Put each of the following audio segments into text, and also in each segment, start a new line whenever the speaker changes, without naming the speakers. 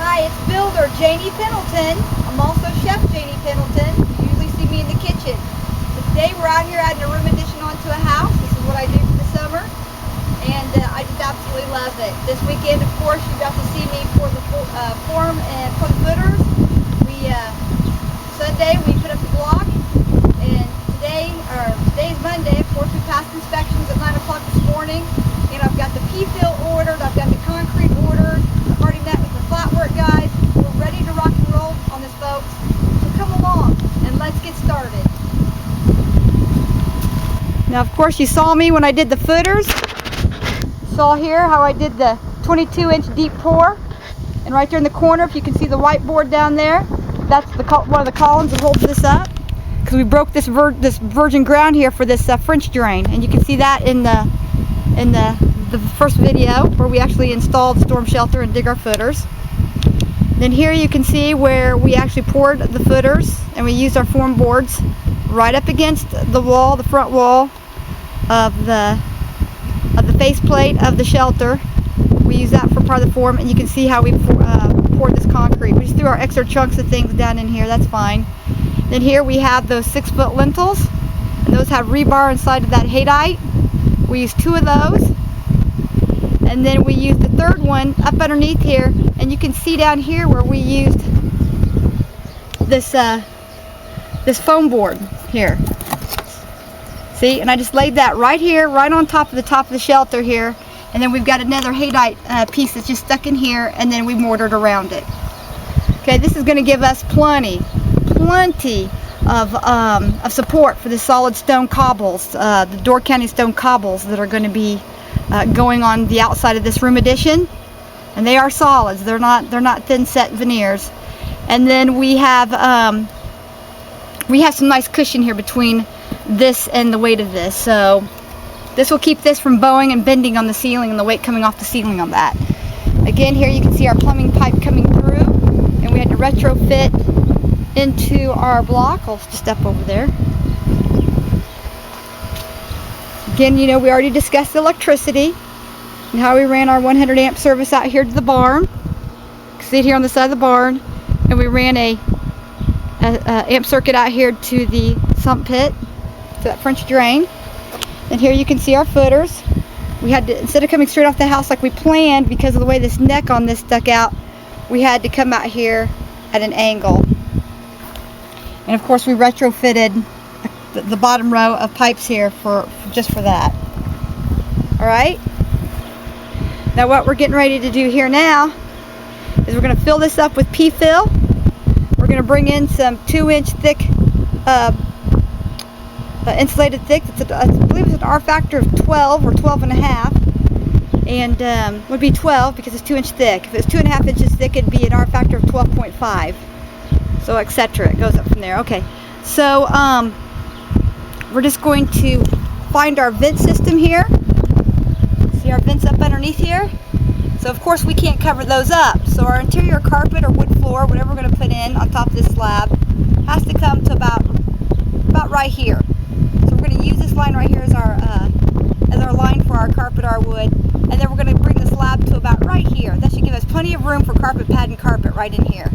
Hi, it's Builder Janie Pendleton. I'm also Chef Janie Pendleton. You usually see me in the kitchen. But today we're out here adding a room addition onto a house. This is what I do for the summer, and I just absolutely love it. This weekend, of course, you got to see me for the form and for the footers. Sunday we put up the block, and today's Monday. Of course, we passed inspections at 9 o'clock this morning, and I've got the P-fill ordered. I've got the concrete ordered. I've already met with the flat work guys. We're ready to rock and roll on this, folks. So come along and let's get started. Now, of course, you saw me when I did the footers. You saw here how I did the 22-inch deep pour. And right there in the corner, if you can see the whiteboard down there, that's one of the columns that holds this up. Because we broke this virgin ground here for this French drain. And you can see that in the first video where we actually installed the storm shelter and dig our footers. Then here you can see where we actually poured the footers, and we used our form boards right up against the wall, the front wall of the faceplate of the shelter. We use that for part of the form, and you can see how we poured this concrete. We just threw our extra chunks of things down in here. That's fine. Then here we have those 6-foot lintels, and those have rebar inside of that haydite. We used 2 of those, and then we used the third one up underneath here, and you can see down here where we used this foam board here. See, and I just laid that right here, right on top of the shelter here, and then we've got another haydite piece that's just stuck in here, and then we mortared around it. Okay, this is going to give us plenty of support for the solid stone cobbles, the Door County stone cobbles that are going to be going on the outside of this room addition, and they are solids. They're not thin set veneers. And then we have some nice cushion here between this and the weight of this, so this will keep this from bowing and bending on the ceiling and the weight coming off the ceiling on that. Again, here you can see our plumbing pipe coming through, and we had to retrofit into our block. I'll just step over there. Again, you know, we already discussed the electricity and how we ran our 100 amp service out here to the barn. You can see it here on the side of the barn, and we ran a amp circuit out here to the sump pit, to that French drain. And here you can see our footers. We had to, instead of coming straight off the house like we planned, because of the way this neck on this stuck out, we had to come out here at an angle. And of course we retrofitted the bottom row of pipes here just for that. Alright, now what we're getting ready to do here now is we're going to fill this up with P-fill. We're going to bring in some 2-inch thick insulated thick. I believe it's an R factor of 12 or 12 and a half, and would be 12 because it's 2-inch thick. If it's 2.5 inches thick, it'd be an R factor of 12.5, so etc. It goes up from there. Okay, so we're just going to find our vent system here. See our vents up underneath here? So of course we can't cover those up. So our interior carpet or wood floor, whatever we're going to put in on top of this slab, has to come to about right here. So we're going to use this line right here as our line for our carpet, our wood, and then we're going to bring the slab to about right here. That should give us plenty of room for carpet pad and carpet right in here.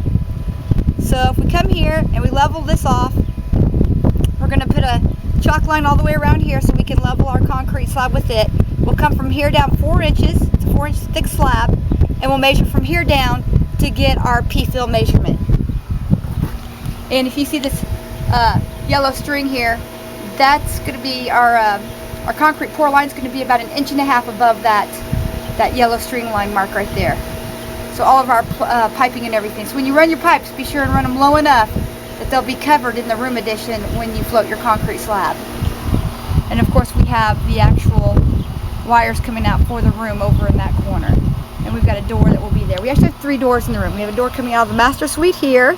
So if we come here and we level this off, we're going to put a chalk line all the way around here so we can level our concrete slab with it. We'll come from here down 4 inches. It's a 4-inch thick slab, and we'll measure from here down to get our P-fill measurement. And if you see this yellow string here, that's going to be our concrete pour line is going to be about 1.5 inches above that yellow string line mark right there. So all of our piping and everything. So when you run your pipes, be sure and run them low enough that they'll be covered in the room addition when you float your concrete slab. And of course we have the actual wires coming out for the room over in that corner. And we've got a door that will be there. We actually have 3 doors in the room. We have a door coming out of the master suite here.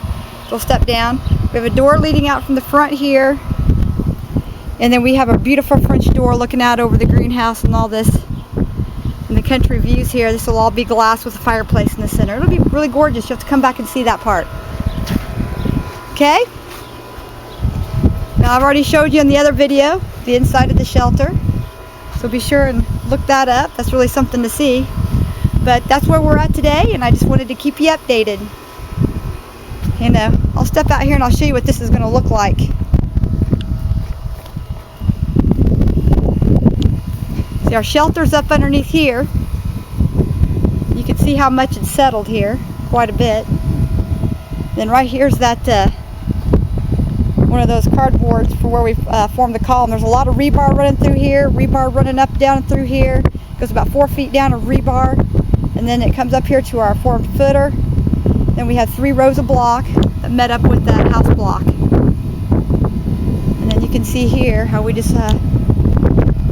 We'll step down. We have a door leading out from the front here. And then we have a beautiful French door looking out over the greenhouse and all this. And the country views here. This will all be glass with a fireplace in the center. It'll be really gorgeous. You have to come back and see that part. Okay? Now I've already showed you in the other video the inside of the shelter. So be sure and look that up. That's really something to see. But that's where we're at today, and I just wanted to keep you updated. You know, I'll step out here and I'll show you what this is going to look like. See, our shelter's up underneath here. You can see how much it's settled here, quite a bit. Then right here's that one of those cardboards for where we formed the column. There's a lot of rebar running through here, rebar running up, down, through here. It goes about 4 feet down of rebar, and then it comes up here to our formed footer. Then we have 3 rows of block that met up with that house block. And then you can see here how we just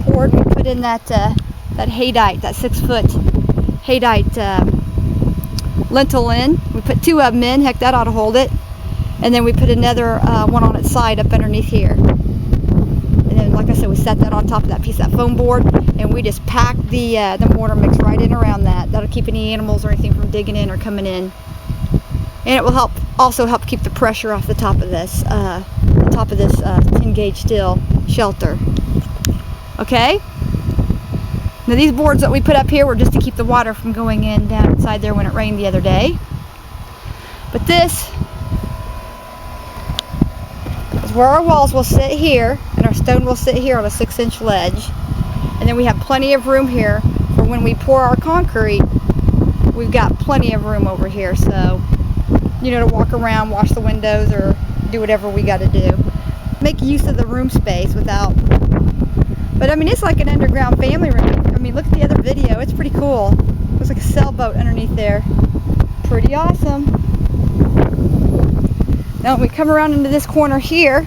poured. We put in that haydite, that 6-foot haydite lintel in. We put 2 of them in. Heck, that ought to hold it. And then we put another one on its side up underneath here. And then, like I said, we set that on top of that piece of that foam board, and we just packed the mortar mix right in around that. That'll keep any animals or anything from digging in or coming in. And it will also help keep the pressure off the top of this 10 gauge steel shelter. Okay. Now these boards that we put up here were just to keep the water from going in down inside there when it rained the other day. But this is where our walls will sit here, and our stone will sit here on a 6-inch ledge. And then we have plenty of room here for when we pour our concrete. We've got plenty of room over here, so you know, to walk around, wash the windows, or do whatever we got to do. Make use of the room space without. But I mean, it's like an underground family room. I mean, look at the other video. It's pretty cool. Looks like a sailboat underneath there. Pretty awesome. Now we come around into this corner here.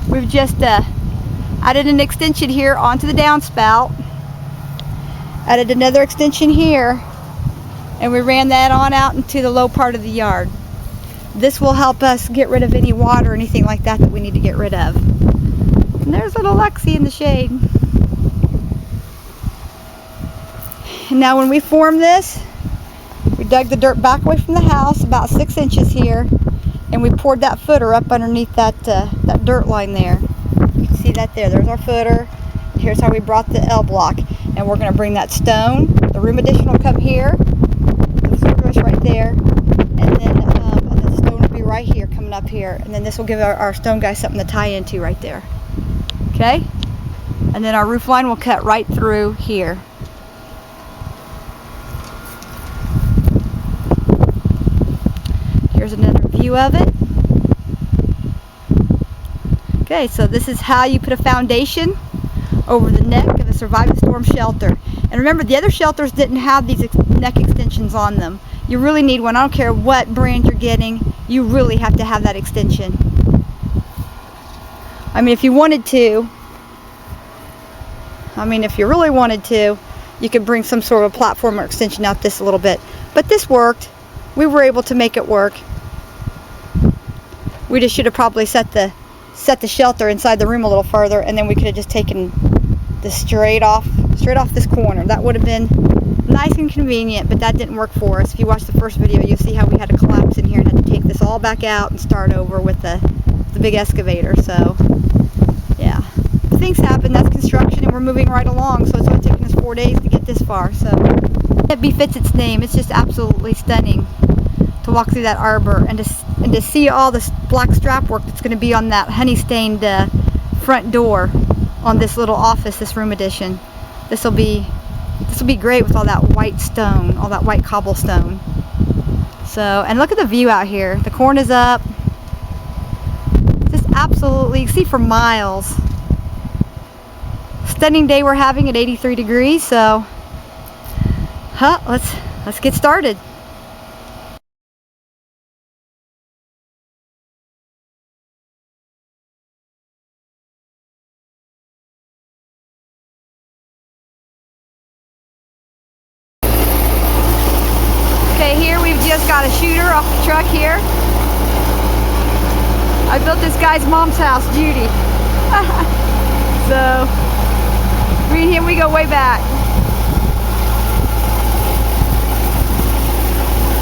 We've just added an extension here onto the downspout. Added another extension here. And we ran that on out into the low part of the yard. This will help us get rid of any water or anything like that we need to get rid of. And there's little Lexi in the shade. And now when we formed this, we dug the dirt back away from the house about 6 inches here, and we poured that footer up underneath that dirt line there. You can see that there. There's our footer. Here's how we brought the L block. And we're going to bring that stone. The room addition will come here. The footer is right there. And then the stone will be right here, coming up here. And then this will give our stone guy something to tie into right there. Okay? And then our roof line will cut right through here. Here's another view of it. Okay, so this is how you put a foundation over the neck of a surviving storm shelter. And remember, the other shelters didn't have these neck extensions on them. You really need one. I don't care what brand you're getting, you really have to have that extension. I mean, if you wanted to, if you really wanted to, you could bring some sort of platform or extension out this a little bit. But this worked. We were able to make it work. We just should have probably set the shelter inside the room a little further, and then we could have just taken this straight off this corner. That would have been nice and convenient, but that didn't work for us. If you watch the first video, you'll see how we had to collapse in here and had to take this all back out and start over with the big excavator. So yeah, things happen. That's construction, and we're moving right along. So it's only taken us 4 days to get this far. So it befits its name. It's just absolutely stunning to walk through that arbor and to see all this black strap work that's going to be on that honey stained front door on this little office, this room addition. This will be great with all that white stone, all that white cobblestone. So, and look at the view out here. The corn is up. Just absolutely, you see for miles. Stunning day we're having at 83 degrees. So, let's get started. Okay, here we've just got a shooter off the truck here. I built this guy's mom's house, Judy. So, me and him, we go way back.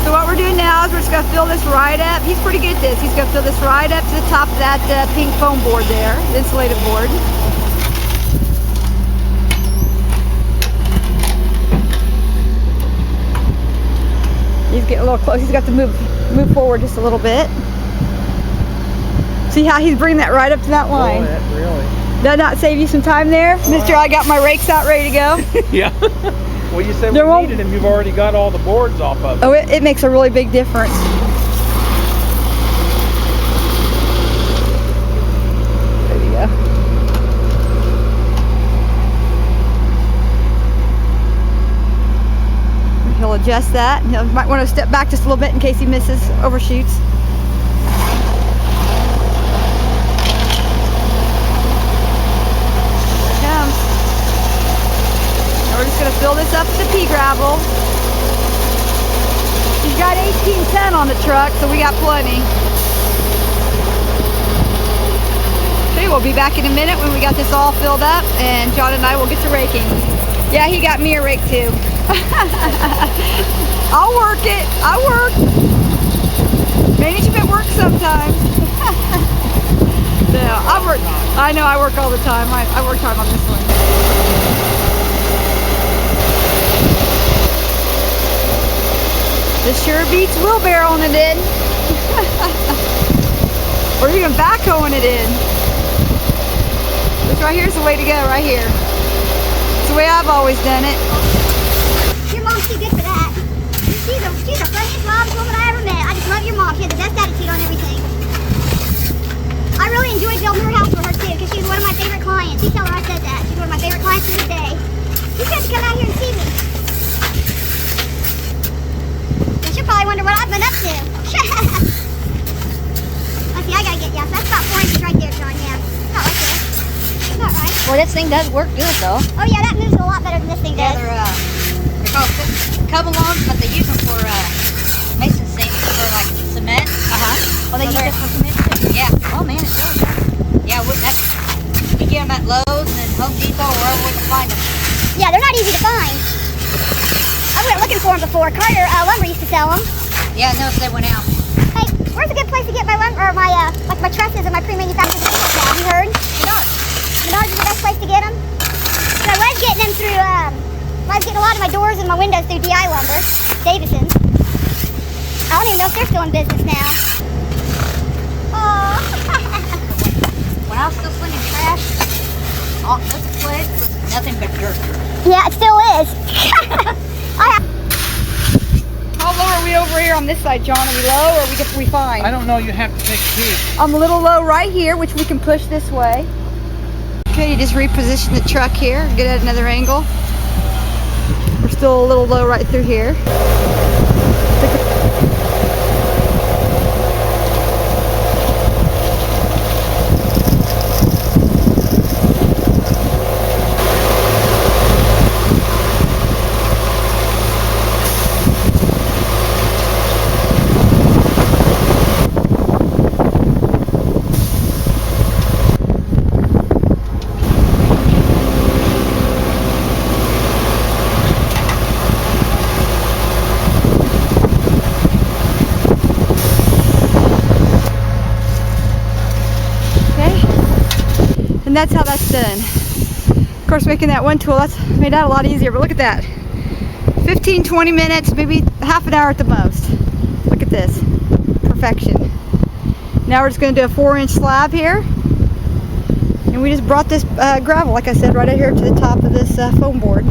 So what we're doing now is we're just going to fill this right up. He's pretty good at this. He's going to fill this right up to the top of that pink foam board there, the insulated board. getting a little close. He's got to move forward just a little bit. See how he's bringing that right up to that line?
Oh, really?
Did that not save you some time there? Mister, I got my rakes out ready to go.
Yeah. Well, you said we needed them. You've already got all the boards off of it.
Oh, it makes a really big difference. There you go. He'll adjust that. He might want to step back just a little bit in case he misses, overshoots. We're just going to fill this up with the pea gravel. He's got 1810 on the truck, so we got plenty. Okay, we'll be back in a minute when we got this all filled up, and John and I will get to raking. Yeah, he got me a rake too. I'll work it. I work. Management works sometimes. No, I work. I know I work all the time. I work hard on this one. This sure beats wheelbarrowing it in. Or even backhoeing it in. This right here's the way to go, right here. It's the way I've always done it.
Your mom's too good for that. She's the funniest mom's woman I ever met. I just love your mom. She has the best attitude on everything. I really enjoyed building her house for her too, because she was one of my favorite clients. You tell her I said that. She's one of my favorite clients to this day. You got to come out here and see me. She'll probably wonder what I've been up to. Let's see, I gotta get, yeah, so that's about 4 inches right there, John, yeah. Not right there. Not right.
Well, this thing does work good, though.
Oh yeah, that moves a lot better than this thing does.
Yeah, they're called cover-longs, but they use them for mason sinks for like cement.
Uh-huh.
Oh, they use it for cement too? Yeah. Oh man, it's really good. Yeah, we get them at Lowe's and Home Depot, wherever we can find them.
Yeah, they're not easy to find. I went looking for them before. Carter Lumber used to sell them.
Yeah, no, they went out.
Hey, where's a good place to get my lumber, or my like my trusses and my pre-manufactured things now? Have you heard?
Menards.
Menards is the best place to get them. So I was getting them through. I was getting a lot of my doors and my windows through DI Lumber, Davison's. I don't even know if they're still in business now. Oh.
When I was still slinging trash, this place was nothing but dirt.
Yeah, it still is.
How low are we over here on this side, John? Are we low or are we fine?
I don't know. You have to take a peek.
I'm a little low right here, which we can push this way. Okay, you just reposition the truck here, get at another angle. We're still a little low right through here. And that's how that's done. Of course, making that one tool, that's made that a lot easier, but look at that. 15-20 minutes, maybe half an hour at the most. Look at this. Perfection. Now we're just going to do a 4-inch slab here. And we just brought this gravel, like I said, right out here to the top of this foam board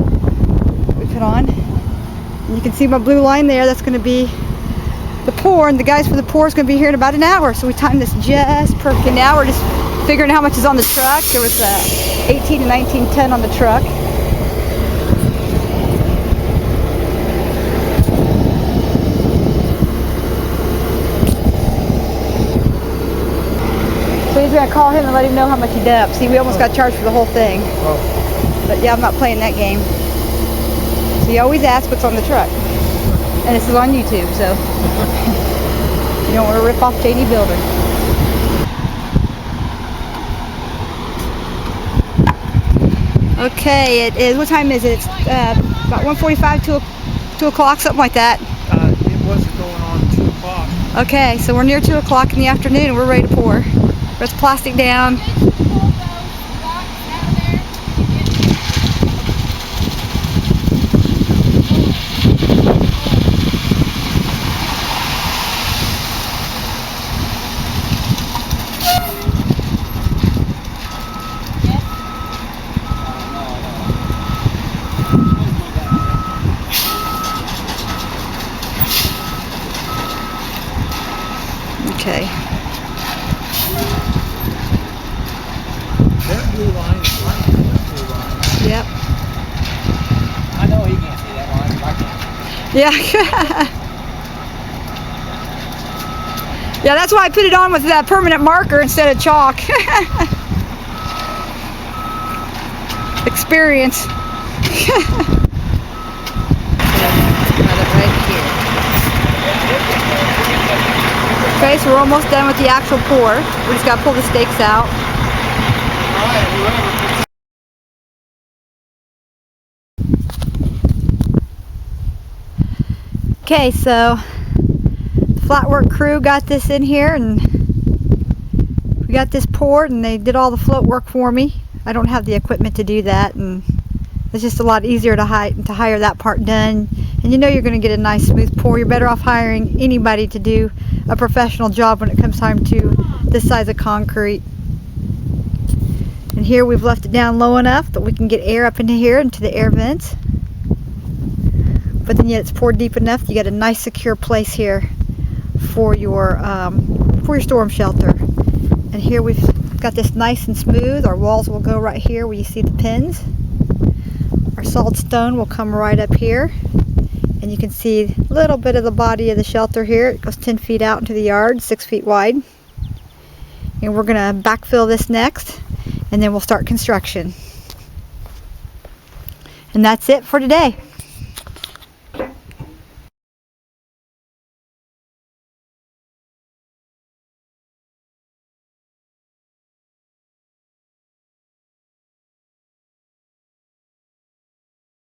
we put on. And you can see my blue line there. That's going to be the pour, and the guys for the pour is going to be here in about an hour. So we timed this just perfect. And now we're just figuring how much is on the truck. There was 18 and 1910 on the truck. So he's gonna call him and let him know how much he dumped. See, we almost got charged for the whole thing.
Oh.
But yeah, I'm not playing that game. So you always ask what's on the truck. And this is on YouTube, so you don't want to rip off Cheney Building. Okay, it is, what time is it? It's about 1:45, 2 o'clock, something like that.
It wasn't going on 2 o'clock.
Okay, so we're near 2 o'clock in the afternoon and we're ready to pour. Let's plastic down. Okay.
Their blue line is mine. Their blue line.
Yep.
I know he can't see that line, but I can.
Yeah. Yeah, that's why I put it on with that permanent marker instead of chalk. Experience. Okay, so we're almost done with the actual pour. We just gotta pull the stakes out. Okay, so the flatwork crew got this in here and we got this poured and they did all the float work for me. I don't have the equipment to do that, and it's just a lot easier to hire that part done. And you know you're going to get a nice smooth pour. You're better off hiring anybody to do a professional job when it comes time to this size of concrete. And here we've left it down low enough that we can get air up into here, into the air vents. But then yet it's poured deep enough you get a nice secure place here for your storm shelter. And here we've got this nice and smooth. Our walls will go right here where you see the pins. Our solid stone will come right up here. And you can see a little bit of the body of the shelter here. It goes 10 feet out into the yard, 6 feet wide. And we're going to backfill this next, and then we'll start construction. And that's it for today.